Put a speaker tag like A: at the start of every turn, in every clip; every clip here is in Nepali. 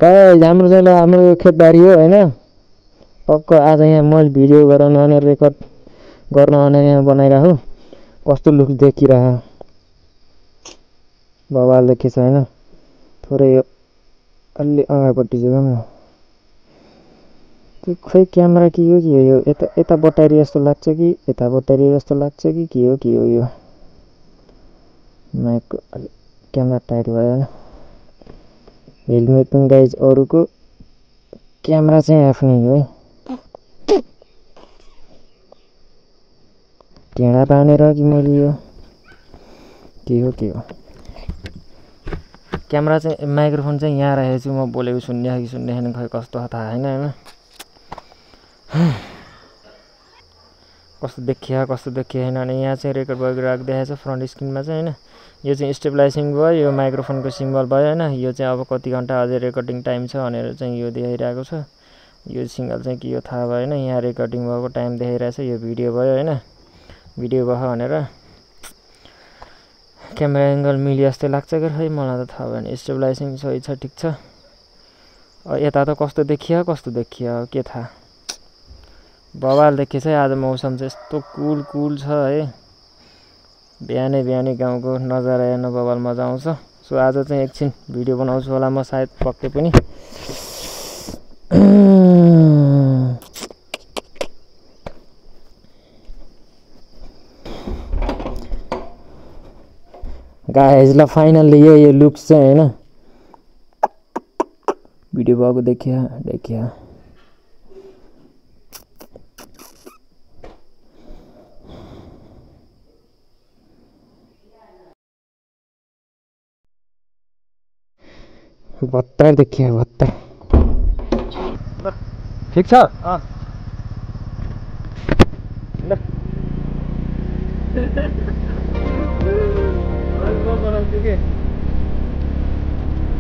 A: गाइस हाम्रो खेतबारी हो हैन पक्क आज यहाँ मैले भिडियो गराउन अनि रेकर्ड गर्न अनि यहाँ बनाइराखौ कस्तो लुक देखिरहा बवाल देखेछ हैन थोरै यो अलि अगाडिपट्टि जाउँ न त्यो खै क्यामेरा के हो यो यता बटारी जस्तो लाग्छ कि यता बटारी जस्तो लाग्छ कि के हो यो माइक क्यामेरा टाइट भयो हैन हेलमेट पनि गाइज अरूको क्यामेरा चाहिँ आफ्नै हो है टेढा पानेर कि मैले यो के हो क्यामेरा चाहिँ माइक्रोफोन चाहिँ यहाँ राखेको छु म बोलेको सुन्ने कि सुन्ने छैन खै कस्तो थाहा छैन हैन कस्तो देखिया हैन अनि यहाँ चाहिँ रेकर्ड गरिरहेको देखाएको छ फ्रन्ट स्क्रिनमा चाहिँ हैन यो चाहिँ स्टेबलाइजिङ भयो यो माइक्रोफोनको सिम्बल भयो हैन यो चाहिँ अब कति घण्टा अझै रेकर्डिङ टाइम छ भनेर चाहिँ यो देखाइरहेको छ यो सिग्नल चाहिँ के हो थाहा भएन यहाँ रेकर्डिङ भएको टाइम देखाइरहेछ यो भिडियो भयो हैन भिडियो भयो भनेर क्यामेरा एंगल मिल्यो जस्तै लाग्छ के खै मलाई त थाहा भएन स्टेबलाइजिङ सही छ ठीक छ यता त कस्तो देखिया के थाहा बवाल देखेछ है आज मौसम चाहिँ यस्तो कुल छ है बिहानै गाउँको नजारा हेर्न बवाल मजा आउँछ सो आज चाहिँ एकछिन भिडियो बनाउँछु होला म सायद पक्कै पनि गाइस ल फाइनली यो लुक्स चाहिँ हैन भिडियो भएको देखिया भत्तर देखिया भत्तर ठीक छ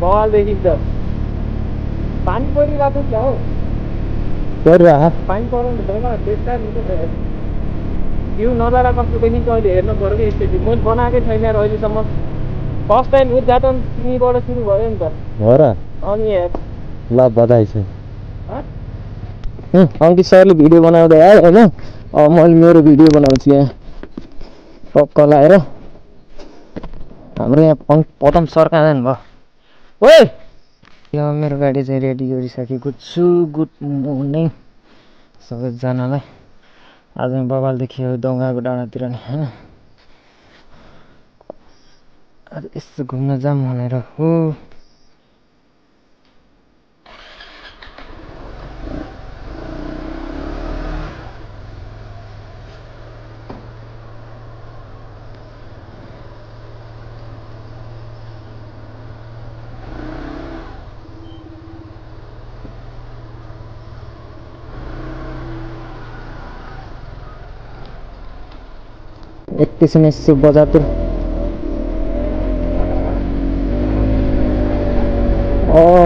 A: बवाल देखिन्छ पानी परिरहेको क्या हो पानी पराउनु पर्दैन बेस्ता यो नजारा कस्तो देखिन्छ अहिले हेर्नु पर्यो कि स्टेडी मैले बनाएकै छैन अहिलेसम्म फर्स्ट टाइम उद्घाटन तिमीबाट सुरु भयो नि त हो र अनि ल बधाई छ अंकित सरले भिडियो बनाउँदै आयो हैन अब मैले मेरो भिडियो बनाउँछु यहाँ पक्क लाएर हाम्रो यहाँ पदम सर कहाँ जानु भयो ओए यो मेरो गाडी चाहिँ रेडी गरिसकेको छु गुड मर्निङ सबैजनालाई आज बवाल देखियो दङ्गाको डाँडातिर नि हैन आज यसो घुम्न जाम भनेर हो एकैछिन यसो बजारतिर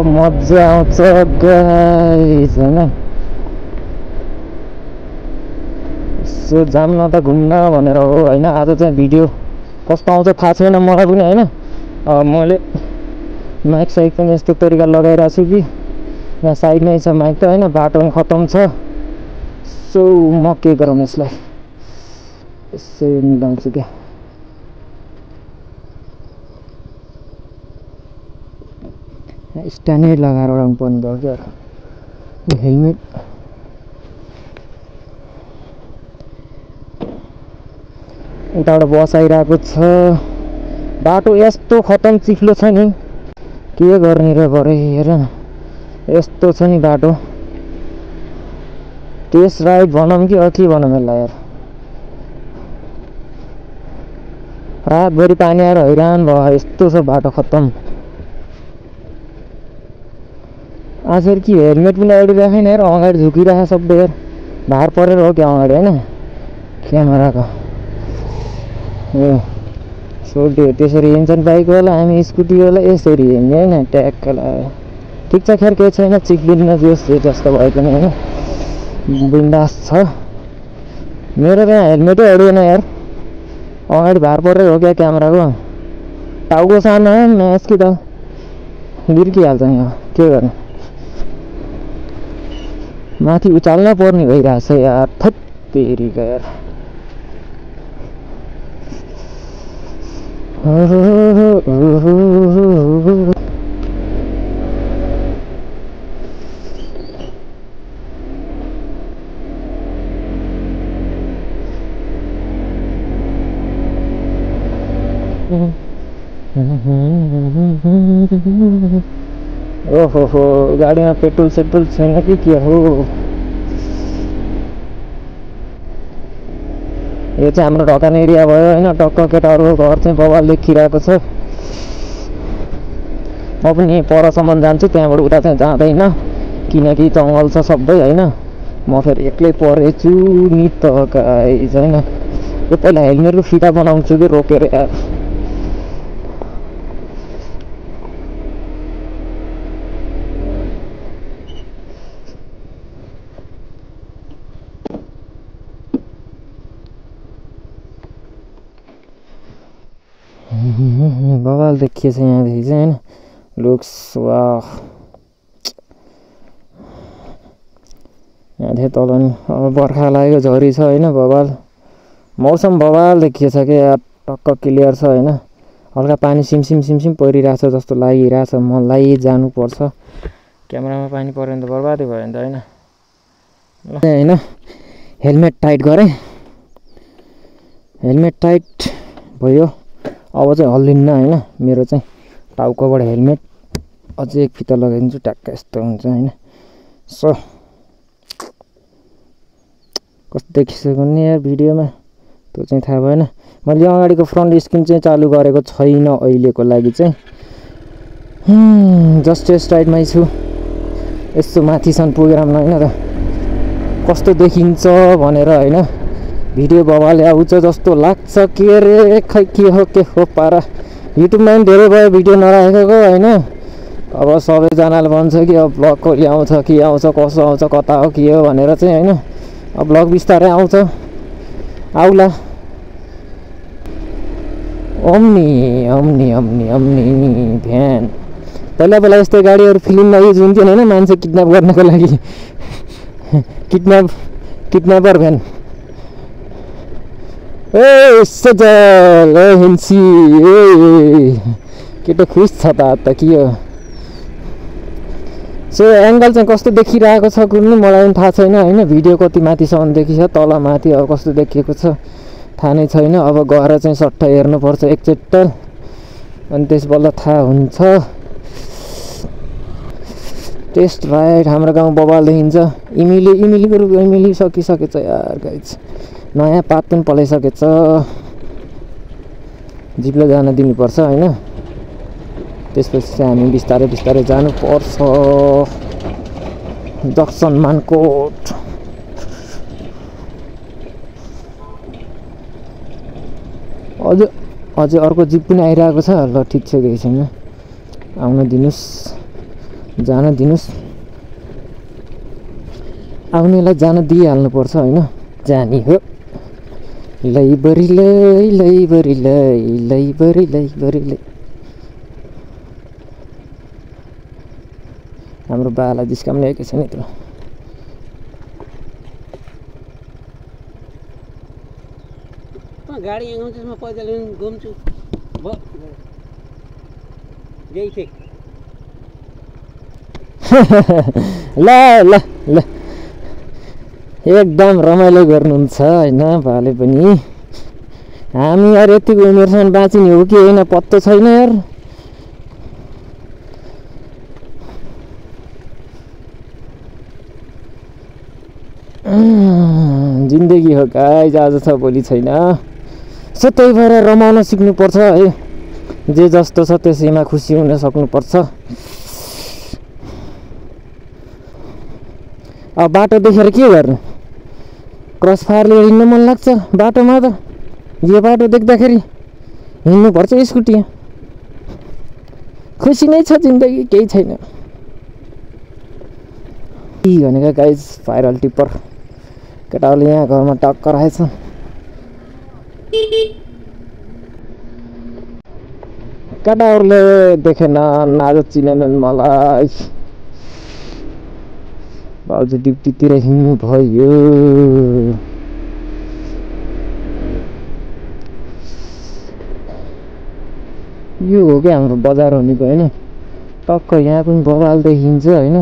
A: मजा आउँछ गाइस हैन यसो जाम न त घुम्न भनेर हो हैन आज चाहिँ भिडियो कस्तो आउँछ थाहा छैन मलाई पनि हैन मैले माइक साइक पनि यस्तो तरिका लगाइरहेको छु कि यहाँ साइडमै छ माइक त हैन बाटो पनि खतम छ सो म के गरौँ यसलाई यसो मिलाउँछु क्या स्ट्यान्डै लगाएर उडाउनु पर्ने भयो क्या हेलमेट उताबाट बस आइरहेको छ बाटो यस्तो खतम चिफ्लो छ नि के गर्ने र भरे हेर न यस्तो छ नि बाटो टेस्ट राइड भनौँ कि के भनौँ यसलाई यार रातभरि पानी आएर हैरान भयो यस्तो छ बाटो खतम आज कि हेलमेट पनि अगाडि राखेन यार अगाडि झुकिरहेको सबै यार भार परेर हो क्या अगाडि हैन क्यामेराको सोल्टी त्यसरी हिँड्छन् बाइकवाला हामी स्कुटीवाला यसरी हिँड्ने हैन ट्याक्क लगायो ठिक छ खेर केही छैन चिक्लिन्न जोस् जस्तो भए पनि हैन बिन्दास छ मेरो त हेलमेटै अडिएन यार अगाडि भार परेर हो क्या क्यामेराको टाउको सानो म्याच कि त गिर्किहाल्छ यहाँ के गर्नु माथि उचाल्न पर्ने भइरहेछ यार, थत्तेरीका यार। ओहो गाडीमा पेट्रोल सेट्रोल छैन कि के हो? यो चाहिँ हाम्रो ढकान एरिया भयो होइन। टक्क केटाहरूको घर चाहिँ बवाल देखिरहेको छ। म पनि परसम्म जान्छु, त्यहाँबाट उता चाहिँ जाँदैन किनकि जङ्गल छ सबै होइन। म फेरि एक्लै परेछु नि त गाइस होइन। यो पहिला हेलमेटको फिता बनाउँछु कि रोकेर यार। बवाल देखिएछ यहाँदेखि चाहिँ होइन। लुक्स वाह, यहाँदेखि तल नि अब बर्खा लागेको झरी छ होइन। बवाल मौसम बवाल देखिएछ कि यार, टक्क क्लियर छ होइन। हल्का पानी सिमसिम सिमसिम परिरहेछ जस्तो लागिरहेछ मलाई। जानुपर्छ, क्यामेरामा पानी पऱ्यो भने त बर्बादै भयो नि त होइन। ल होइन, हेलमेट टाइट गरेँ, हेलमेट टाइट भयो। अब चाहिँ हल्लिन्न होइन। मेरो चाहिँ टाउकोबाट हेलमेट अझै एक फिता लगाइदिन्छु, ट्याक्क यस्तो हुन्छ होइन। सो कस्तो देखिसक्यो नि यार भिडियोमा, त्यो चाहिँ थाहा भएन। मैले अगाडिको फ्रन्ट स्क्रिन चाहिँ चालु गरेको छैन अहिलेको लागि चाहिँ। जस्ट टेस्ट राइडमै छु। यसो माथिसम्म पुगेर होइन र कस्तो देखिन्छ भनेर होइन। भिडियो बवाले आउँछ जस्तो लाग्छ के अरे, खै के हो पारा। युट्युबमा पनि धेरै भयो भिडियो नराखेको होइन। अब सबैजनाले भन्छ कि अब ब्लग कहिले आउँछ, के आउँछ, कसो आउँछ, कता हो के हो भनेर चाहिँ होइन। अब ब्लग बिस्तारै आउँछ, आउला। Omni Omni Omni Omni van. पहिला पहिला यस्तै गाडीहरू फिल्ममा युज हुन्थ्यो होइन, मान्छे किडन्याप गर्नको लागि। किडन्यापर भ्यान। ए सजल ए हिन्सी ए केटो खुस छ त के हो। सो एङ्गल चाहिँ कस्तो देखिरहेको छ कुर्नु मलाई पनि थाहा छैन होइन। भिडियो कति माथिसम्म देखिछ, तल माथि अब कस्तो देखिएको छ थाहा नै छैन। अब गएर चाहिँ सट्ट हेर्नुपर्छ एकचोटि, अनि त्यस बल्ल थाहा हुन्छ। टेस्ट राइड हाम्रो गाउँ बवाल देखिन्छ। इमिली सकिसकेछ यार गाइस। नयाँ पात पनि पलाइसकेछ। जिप्लो जान दिनुपर्छ होइन। त्यसपछि चाहिँ हामी बिस्तारै बिस्तारै जानुपर्छ जक्सन मानकोट। अझै अर्को जिप पनि आइरहेको छ। ल ठिक छ, केही छैन, आउन दिनुहोस्, जान दिनुहोस्। आउनेलाई जान दिइहाल्नुपर्छ होइन। जानी हो लैबरी हाम्रो बाला जिस्काम ल्याएको छैन त्यो।
B: गाडी आउँछ म पैदल घुम्छु
A: ल ल ल एकदम रमाइलो गर्नुहुन्छ होइन भाले पनि। हामी यार यतिको उमेरसम्म बाँचिने हो कि होइन पत्तो छैन यार। जिन्दगी हो गाइस, आज छ भोलि छैन। सो त्यही भएर रमाउन सिक्नुपर्छ है। जे जस्तो छ त्यसैमा खुसी हुन सक्नुपर्छ। अब बाटो देखेर के गर्नु, क्रस फायरले हिँड्नु मन लाग्छ बाटोमा त। यो बाटो देख्दाखेरि हिँड्नुपर्छ स्कुटी। खुसी नै छ जिन्दगी, केही छैन। के भनेको गाइस, भाइरल टिप्पर केटाहरूले यहाँ घरमा टक्कर आएछ। केटाहरूले देखेन, आज चिनेनन् मलाई। बाउजू ड्युटीतिर हिँड्नु भयो। यो हो क्या हाम्रो बजार भनेको होइन, टक्क यहाँ पनि बवाल देखिन्छ होइन।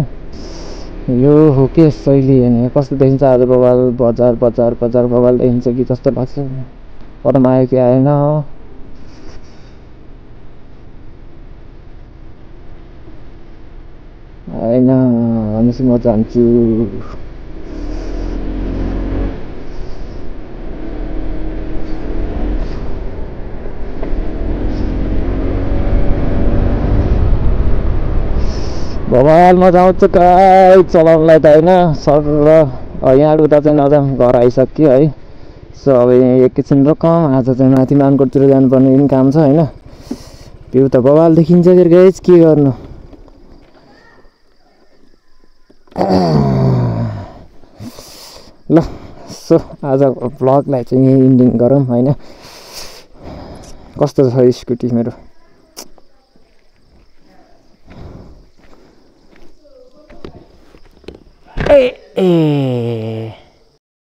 A: यो हो के शैली होइन, कस्तो देखिन्छ आज बवाल, बजार बजार बजार बवाल देखिन्छ कि जस्तो लाग्छ। पदम आयो कि आएन, आएन भनेपछि म जान्छु। बवालमा जाउँछ काहीँ चलाउनलाई त होइन सर। यहाँ उता चाहिँ नजाउँ, घर आइसक्यो है। सो अब एकैछिन रोकौँ, आज चाहिँ माथि मानकोटतिर जानुपर्ने पनि काम छ होइन। त्यो त बवाल देखिन्छ फेरि गाइस, के गर्नु। ल सो आज भ्लगलाई चाहिँ यहीँ इन्डिङ गरौँ होइन। कस्तो छ स्कुटी मेरो, ए